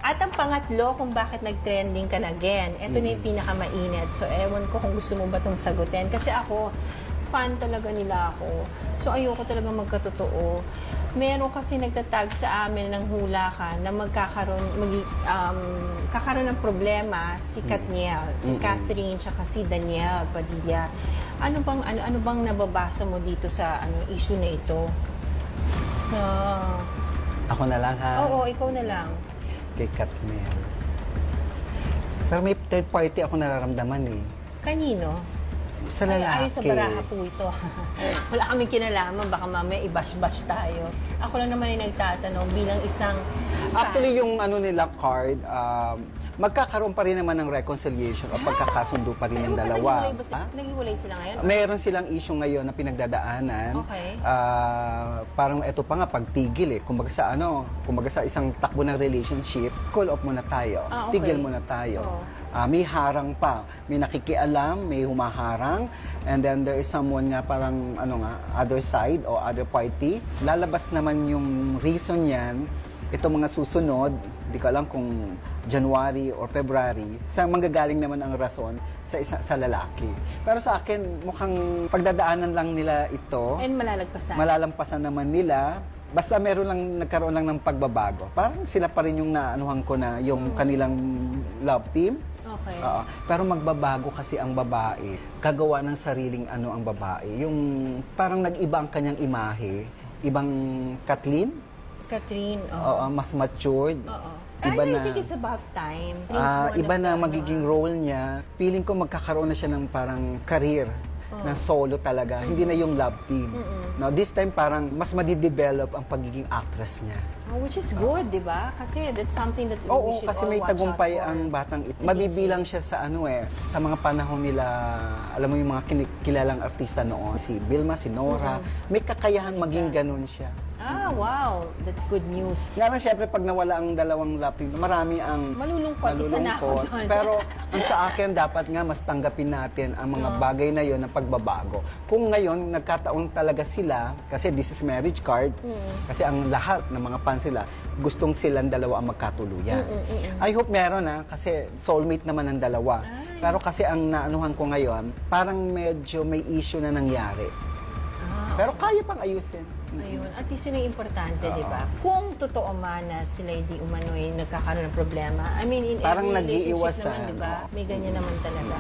At ang pangatlo, kung bakit nag-trending ka na again, ito na yung pinakamainit. So, ewan ko kung gusto mo ba itong sagutin. Kasi ako, fan talaga nila ako. So, ayoko talaga magkatotoo. Meron kasi nagtatag sa amin ng hula ka na kakaroon ng problema si Katniel, si Catherine, tsaka si Daniel Padilla. Ano bang nababasa mo dito sa issue na ito? Ako na lang, ha? Oo, ikaw na lang. Kay Katniel. Pero may third party ako nararamdaman eh. Kanino? Sa lalaki. Ay, sa baraha po ito. Wala kaming kinalaman, baka mamaya i-bash-bash tayo. Ako lang naman ay nagtatanong bilang isang Actually, yung nila card, magkakaroon pa rin naman ng reconciliation o pagkakasundo pa rin ng dalawa. Naghiwalay sila ngayon? Meron silang issue ngayon na pinagdadaanan. Okay. Parang eto pa nga, pagtigil eh. Kumbaga sa isang takbo ng relationship, call off muna tayo. Okay. Tigil muna tayo. Oh. May harang pa. May nakikialam, may humaharang. And then there is someone nga parang, other side o other party. Lalabas naman yung reason yan. Ito mga susunod, di ko alam kung January or February, sa manggagaling naman ang rason sa lalaki. Pero sa akin, mukhang pagdadaanan lang nila ito. And malalagpasan. Malalampasan naman nila. Basta nagkaroon lang ng pagbabago. Parang sila pa rin yung naanuhan ko na yung kanilang love team. Okay. Pero magbabago kasi ang babae. Kagawa ng sariling ang babae. Yung parang nag-iba ang kanyang imahe. Ibang Kathleen. Catherine, Mas matured. Iba I think it's about time. Iba na magiging role niya. Feeling ko magkakaroon na siya ng parang career na solo talaga. Hindi na yung love team. Now, this time parang mas madidevelop ang pagiging actress niya. Which is good, di ba? Kasi that's something that we Oo, should kasi all may watch tagumpay out for. ang batang ito. Mabibilang siya sa sa mga panahon nila, alam mo yung mga kilalang artista noon, si Vilma, si Nora, may kakayahan maging ganun siya. Wow. That's good news. Nga lang, syempre, pag nawala ang dalawang love team, marami ang Malulungkot. Isa na ako doon. Pero ang sa akin, dapat nga mas tanggapin natin ang mga bagay na yon ng pagbabago. Kung ngayon, nagkataon talaga sila, kasi this is marriage card, kasi ang lahat ng mga fans sila, gustong silang dalawa ang magkatuluyan. I hope meron kasi soulmate naman ang dalawa. Pero kasi ang naanuhan ko ngayon, parang medyo may issue na nangyari. Pero kaya pang ayusin. Ayun. At least yun ang importante, di ba? Kung totoo man na sila hindi umano'y nagkakaroon ng problema, I mean, in Parang every relationship nag-iiwasan. naman, di ba? May ganyan naman talaga.